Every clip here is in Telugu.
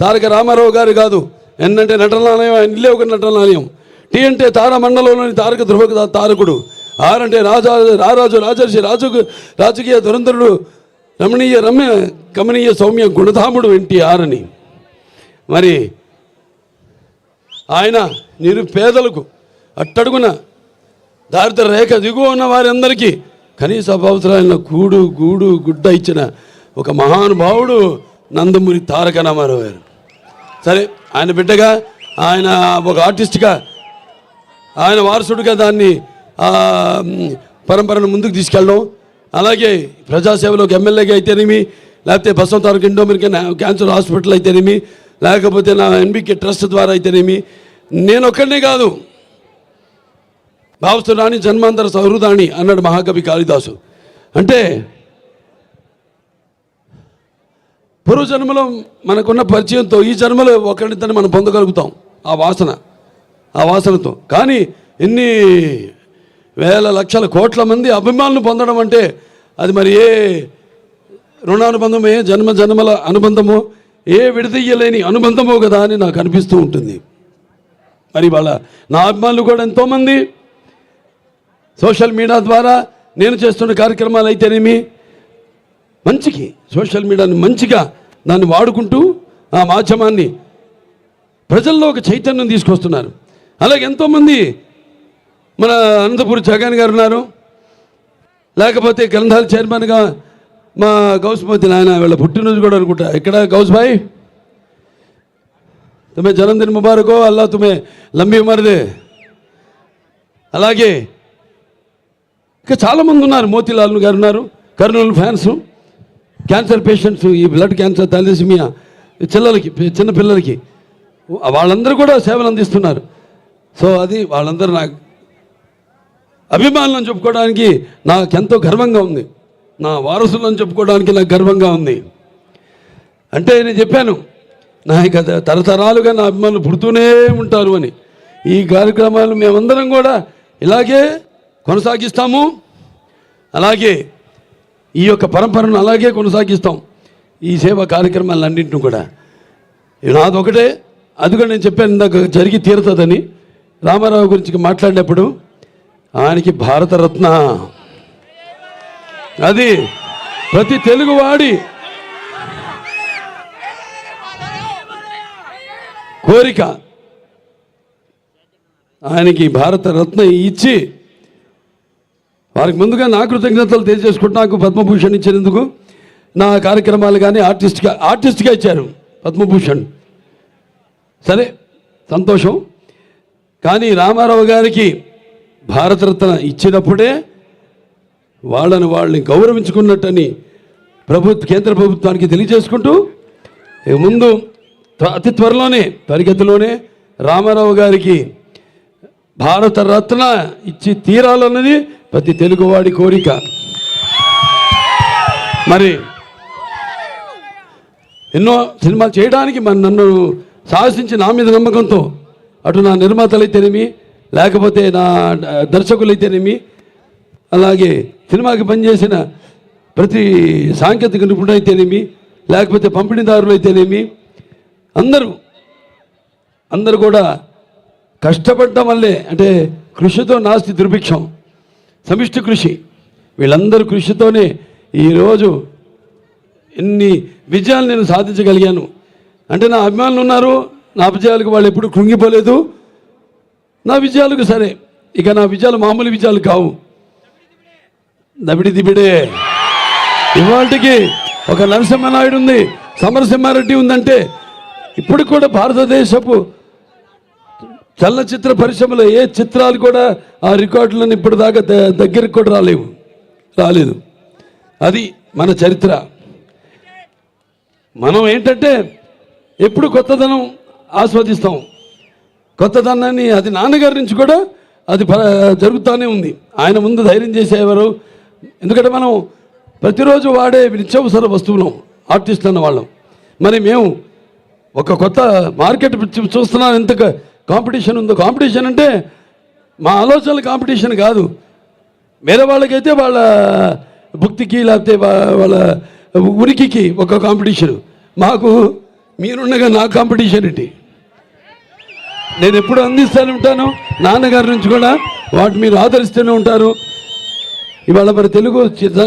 తారక రామారావు గారు కాదు. ఎన్ అంటే నటనాలయం, ఆయన ఇల్లే ఒక నటనాలయం. టీ అంటే తారమండలంలోని తారక ధ్రువ తారకుడు. ఆర్ అంటే రారాజు రాజర్షి రాజకీయ దురంధరుడు రమణీయ రమ్య కమనీయ సౌమ్య గుణధాముడు ఎన్టీఆర్ అని. మరి ఆయన నిరుపేదలకు అట్టడుగున దారిద్ర రేఖ దిగువ ఉన్న వారందరికీ కనీస అవసరాలైన కూడు గూడు గుడ్డ ఇచ్చిన ఒక మహానుభావుడు నందమూరి తారక రామారావు గారు. సరే, ఆయన బిడ్డగా, ఆయన ఒక ఆర్టిస్ట్గా, ఆయన వారసుడిగా దాన్ని పరంపరను ముందుకు తీసుకెళ్ళడం, అలాగే ప్రజాసేవలోకి ఎమ్మెల్యేగా అయితేనేమి, లేకపోతే బసవతారక ఇండోమెరికన్ క్యాన్సర్ హాస్పిటల్ అయితేనేమి, లేకపోతే నా ఎన్బికే ట్రస్ట్ ద్వారా అయితేనేమి, నేను ఒక్కడనే కాదు, భావస్తురాణి జన్మాంతర సహృదాణి అన్నాడు మహాకవి కాళిదాసు. అంటే పూర్వజన్మలో మనకున్న పరిచయంతో ఈ జన్మలో ఒకరిద్దరిని మనం పొందగలుగుతాం ఆ వాసనతో. కానీ ఎన్ని వేల లక్షల కోట్ల మంది అభిమానులు పొందడం అంటే అది మరి ఏ రుణానుబంధమో, ఏ జన్మల అనుబంధమో, ఏ విడదీయలేని అనుబంధమో కదా అని నాకు అనిపిస్తూ ఉంటుంది. మరి వాళ్ళ నా అభిమానులు కూడా ఎంతోమంది సోషల్ మీడియా ద్వారా నేను చేస్తున్న కార్యక్రమాలు అయితేనేమి, మంచికి సోషల్ మీడియాని మంచిగా దాన్ని వాడుకుంటూ ఆ మాధ్యమాన్ని ప్రజల్లో ఒక చైతన్యం తీసుకొస్తున్నారు. అలాగే ఎంతోమంది మన అనంతపురి జగన్ గారు ఉన్నారు, లేకపోతే గ్రంథాల చైర్మన్గా మా గౌస్మతి నాయన వీళ్ళ పుట్టినరోజు కూడా అనుకుంటా. ఇక్కడ గౌస్ భాయ్ తుమ్మే జన్మదిన ముబారకో, అల్లా తుమ్మే లంబీ ఉమర్దే. అలాగే ఇంకా చాలామంది ఉన్నారు, మోతీలాల్ గారు ఉన్నారు, కర్నూలు ఫ్యాన్స్, క్యాన్సర్ పేషెంట్స్, ఈ బ్లడ్ క్యాన్సర్, థాలసీమియా చిన్నపిల్లలకి వాళ్ళందరూ కూడా సేవలు అందిస్తున్నారు. సో అది వాళ్ళందరూ నాకు అభిమానులను చెప్పుకోవడానికి నాకెంతో గర్వంగా ఉంది, నా వారసులను చెప్పుకోవడానికి నాకు గర్వంగా ఉంది. అంటే నేను చెప్పాను, నా ఇక తరతరాలుగా నా అభిమానులు పుడుతూనే ఉంటారు అని. ఈ కార్యక్రమాలు మేమందరం కూడా ఇలాగే కొనసాగిస్తాము, అలాగే ఈ యొక్క పరంపరను అలాగే కొనసాగిస్తాం. ఈ సేవా కార్యక్రమాలన్నింటినీ కూడా నాదొకటే, అది కూడా నేను చెప్పాను ఇందాక జరిగి తీరుతుందని. రామారావు గురించి మాట్లాడినప్పుడు ఆయనకి భారతరత్న, అది ప్రతి తెలుగువాడి కోరిక. ఆయనకి భారతరత్న ఇచ్చి వారికి ముందుగా నా కృతజ్ఞతలు తెలియజేసుకుంటూ నాకు పద్మభూషణ్ ఇచ్చినందుకు, నా కార్యక్రమాలు కానీ ఆర్టిస్ట్గా ఇచ్చారు పద్మభూషణ్. సరే, సంతోషం. కానీ రామారావు గారికి భారతరత్న ఇచ్చినప్పుడే వాళ్ళని గౌరవించుకున్నట్టని కేంద్ర ప్రభుత్వానికి తెలియజేసుకుంటూ, ముందు అతి త్వరలోనే పరిగెత్తులోనే రామారావు గారికి భారతరత్న ఇచ్చి తీరాలన్నది ప్రతి తెలుగువాడి కోరిక. మరి ఎన్నో సినిమాలు చేయడానికి నన్ను సాహసించి నా మీద నమ్మకంతో అటు నా నిర్మాతలైతేనేమి, లేకపోతే నా దర్శకులైతేనేమి, అలాగే సినిమాకి పనిచేసిన ప్రతి సాంకేతిక నిపుణులైతేనేమి, లేకపోతే పంపిణీదారులు అయితేనేమి, అందరూ కూడా కష్టపడ్డం వల్లే, అంటే కృషితో నాస్తి దుర్భిక్షం, సమిష్టి కృషి, వీళ్ళందరూ కృషితోనే ఈరోజు ఎన్ని విజయాలు నేను సాధించగలిగాను. అంటే నా అభిమానులు ఉన్నారు, నా విజయాలకు వాళ్ళు ఎప్పుడు కృంగిపోలేదు. నా విజయాలకు సరే, ఇక నా విజయాలు మామూలు విజయాలు కావు, దబిడి దిబిడే. ఇవాళకి ఒక నరసింహనాయుడు ఉంది, సమరసింహారెడ్డి ఉందంటే ఇప్పుడు కూడా భారతదేశపు చలనచిత్ర పరిశ్రమలో ఏ చిత్రాలు కూడా ఆ రికార్డులను ఇప్పటిదాకా దగ్గరికి కూడా రాలేదు. అది మన చరిత్ర. మనం ఏంటంటే ఎప్పుడు కొత్తదనం ఆస్వాదిస్తాం, కొత్తదనాన్ని అది నాన్నగారి నుంచి కూడా అది జరుగుతూనే ఉంది. ఆయన ముందు ధైర్యం చేసేవారు. ఎందుకంటే మనం ప్రతిరోజు వాడే నిత్యావసర వస్తువులం ఆర్టిస్టులు అన్న వాళ్ళం. మరి మేము ఒక కొత్త మార్కెట్ చూస్తున్నాం, ఎంత కాంపిటీషన్ ఉందో. కాంపిటీషన్ అంటే మా ఆలోచనల కాంపిటీషన్ కాదు, వేరే వాళ్ళకైతే వాళ్ళ భుక్తికి లేకపోతే వాళ్ళ ఉనికికి ఒక కాంపిటీషన్. మాకు మీరుండగా నా కాంపిటీషన్ ఏంటి? నేను ఎప్పుడు అందిస్తూనే ఉంటాను, నాన్నగారి నుంచి కూడా వాటి మీరు ఆదరిస్తూనే ఉంటారు. ఇవాళ మరి తెలుగు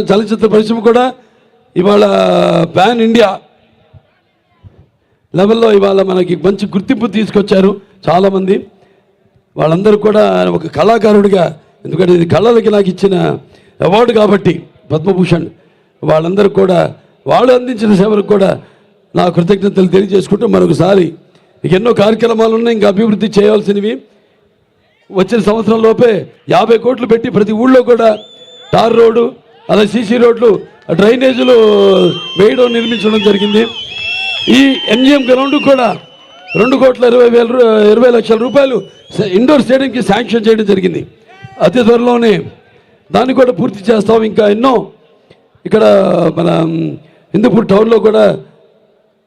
చలచిత్ర పరిశ్రమ కూడా ఇవాళ పాన్ ఇండియా లెవెల్లో ఇవాళ మనకి మంచి గుర్తింపు తీసుకొచ్చారు చాలామంది. వాళ్ళందరూ కూడా ఒక కళాకారుడిగా, ఎందుకంటే ఇది కళలకి నాకు ఇచ్చిన అవార్డు కాబట్టి పద్మభూషణ్, వాళ్ళందరూ కూడా వాళ్ళు అందించిన సేవలకు కూడా నా కృతజ్ఞతలు తెలియజేసుకుంటూ మరొకసారి ఎన్నో కార్యక్రమాలు ఉన్నాయి ఇంకా అభివృద్ధి చేయాల్సినవి. వచ్చిన సంవత్సరం లోపే 50 కోట్లు పెట్టి ప్రతి ఊళ్ళో కూడా టార్ రోడ్డు, అలా సీసీ రోడ్లు, డ్రైనేజీలు వేయడం, నిర్మించడం జరిగింది. ఈ ఎంజిఎం గ్రౌండ్ కూడా 2,20,00,000 రూపాయలు ఇండోర్ స్టేడియంకి శాంక్షన్ చేయడం జరిగింది. అతి త్వరలోనే దాన్ని కూడా పూర్తి చేస్తాం. ఇంకా ఎన్నో ఇక్కడ మన హిందూపూర్ టౌన్లో కూడా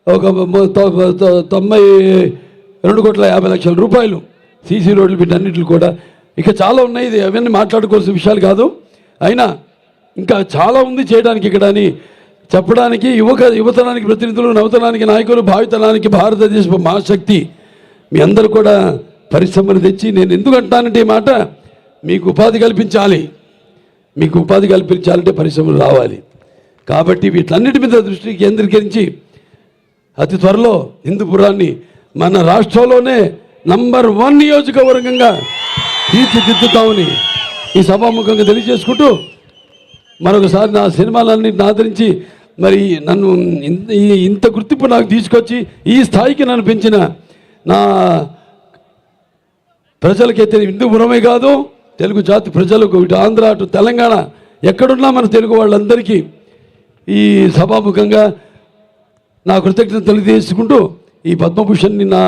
ఒక 92,50,00,000 రూపాయలు సీసీ రోడ్లు వీటన్నిటిని కూడా ఇక చాలా ఉన్నాయి. ఇది అవన్నీ మాట్లాడుకోవాల్సిన విషయాలు కాదు. అయినా ఇంకా చాలా ఉంది చేయడానికి ఇక్కడ అని చెప్పడానికి యువతరానికి ప్రతినిధులు, నవతరానికి నాయకులు, భావితరానికి భారతదేశ మహాశక్తి మీ అందరూ కూడా పరిశ్రమను తెచ్చి, నేను ఎందుకు అంటానంటే ఈ మాట, మీకు ఉపాధి కల్పించాలి. మీకు ఉపాధి కల్పించాలంటే పరిశ్రమలు రావాలి. కాబట్టి వీటన్నిటి మీద దృష్టి కేంద్రీకరించి అతి త్వరలో హిందూపురాన్ని మన రాష్ట్రంలోనే నంబర్ 1 నియోజకవర్గంగా తీర్చిదిద్దుతామని ఈ సభాముఖంగా తెలియజేసుకుంటూ, మరొకసారి నా సినిమాలన్నింటిని ఆదరించి మరి నన్ను ఇంత గుర్తింపు నాకు తీసుకొచ్చి ఈ స్థాయికి నన్ను పెంచిన నా ప్రజలకైతే హిందూపురమే కాదు, తెలుగు జాతి ప్రజలకు, ఇటు ఆంధ్ర అటు తెలంగాణ ఎక్కడున్నా మన తెలుగు వాళ్ళందరికీ ఈ సభాముఖంగా నా కృతజ్ఞతలు తెలియజేసుకుంటూ ఈ పద్మభూషణ్ని నా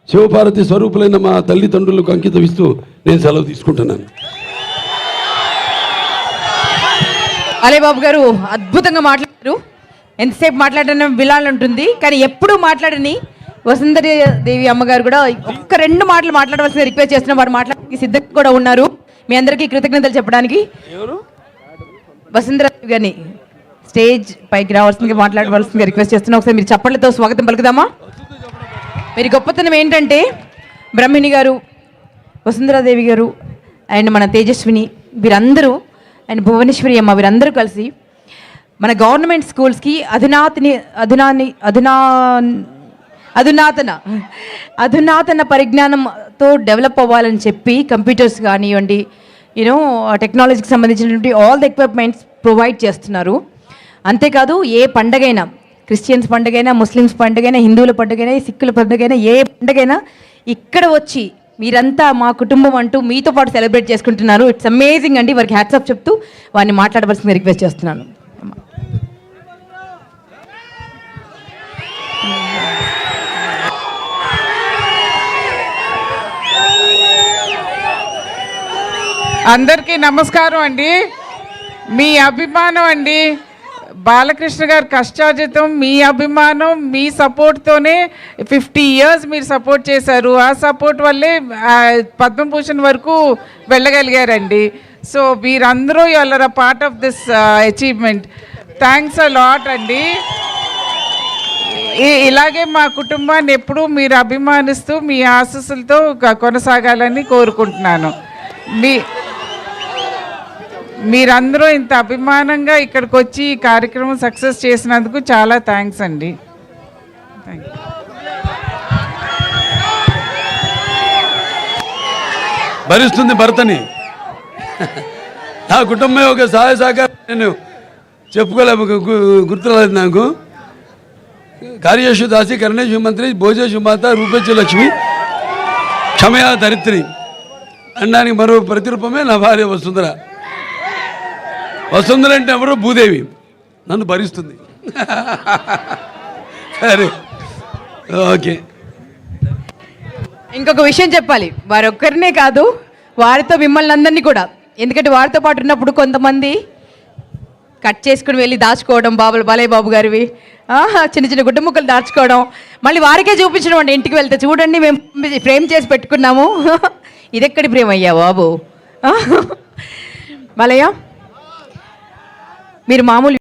శివపార్వతి స్వరూపులైన మా తల్లిదండ్రులకు అంకితం ఇస్తూ నేను సెలవు తీసుకుంటున్నాను. అలే బాబు గారు అద్భుతంగా మాట్లాడారు. ఎంతసేపు మాట్లాడడం వినాలంటుంది, కానీ ఎప్పుడూ మాట్లాడని వసుంధరాదేవి అమ్మగారు కూడా ఒక్క 2 మాటలు మాట్లాడవలసిన రిక్వెస్ట్ చేస్తున్న వారు మాట్లాడడానికి సిద్ధంగా కూడా ఉన్నారు. మీ అందరికీ కృతజ్ఞతలు చెప్పడానికి వసుంధరాదేవి గారిని స్టేజ్ పైకి రావాల్సిందిగా మాట్లాడవలసిందిగా రిక్వెస్ట్ చేస్తున్నా. ఒకసారి మీరు చప్పట్లతో స్వాగతం పలుకుదామా? మీరు గొప్పతనం ఏంటంటే బ్రహ్మిణి గారు, వసుంధరాదేవి గారు అండ్ మన తేజస్విని వీరందరూ అండ్ భువనేశ్వరి అమ్మ వీరందరూ కలిసి మన గవర్నమెంట్ స్కూల్స్కి అధునాతన పరిజ్ఞానంతో డెవలప్ అవ్వాలని చెప్పి కంప్యూటర్స్ కానివ్వండి, టెక్నాలజీకి సంబంధించినటువంటి ఆల్ ది ఎక్విప్మెంట్స్ ప్రొవైడ్ చేస్తున్నారు. అంతేకాదు ఏ పండగైనా, క్రిస్టియన్స్ పండుగైనా, ముస్లిమ్స్ పండుగైనా, హిందువుల పండుగైనా, సిక్కుల పండుగైనా, ఏ పండుగైనా ఇక్కడ వచ్చి మీరంతా మా కుటుంబం అంటూ మీతో పాటు సెలబ్రేట్ చేసుకుంటున్నారు. ఇట్స్ అమేజింగ్ అండి. వారికి హ్యాట్సాప్ చెప్తూ వారిని మాట్లాడవలసింది రిక్వెస్ట్ చేస్తున్నాను. అందరికీ నమస్కారం అండి. మీ అభిమానం అండి, బాలకృష్ణ గారి కష్టార్జితం, మీ అభిమానం, మీ సపోర్ట్తోనే 50 years మీరు సపోర్ట్ చేశారు. ఆ సపోర్ట్ వల్లే పద్మభూషణ్ వరకు వెళ్ళగలిగారండి. సో మీరందరూ you are a part of this achievement. Thanks a lot అండి. ఇలాగే మా కుటుంబాన్ని ఎప్పుడూ మీరు అభిమానిస్తూ మీ ఆశీస్సులతో కొనసాగాలని కోరుకుంటున్నాను. మీరందరూ ఇంత అభిమానంగా ఇక్కడికి వచ్చి ఈ కార్యక్రమం సక్సెస్ చేసినందుకు చాలా థ్యాంక్స్ అండి. భరిస్తుంది భర్తని. నా కుటుంబం ఒక సహాయ సహకారం నేను చెప్పుకోలేము, గుర్తురాలేదు నాకు. కార్యేషు దాసి కరణేషు మంత్రి భోజేషు మాత రూపేషు లక్ష్మి క్షమయా ధరిత్రి అనడానికి మరో ప్రతిరూపమే నా భార్య వసుంధర. వసుంధర అంటే ఎవరు? భూదేవి. నన్ను భరిస్తుంది. సరే, ఓకే. ఇంకొక విషయం చెప్పాలి, వారొక్కరినే కాదు, వారితో మిమ్మల్ని అందరినీ కూడా. ఎందుకంటే వారితో పాటు ఉన్నప్పుడు కొంతమంది కట్ చేసుకుని వెళ్ళి దాచుకోవడం, బాలయ్య బాబు గారివి చిన్న చిన్న గుడ్డ ముక్కలు దాచుకోవడం, మళ్ళీ వారికే చూపించడం అండి. ఇంటికి వెళ్తే చూడండి మేము ఫ్రేమ్ చేసి పెట్టుకున్నాము. ఇదెక్కడి ప్రేమ అయ్యా బాబు. బాలయ్య, మీరు మామూలు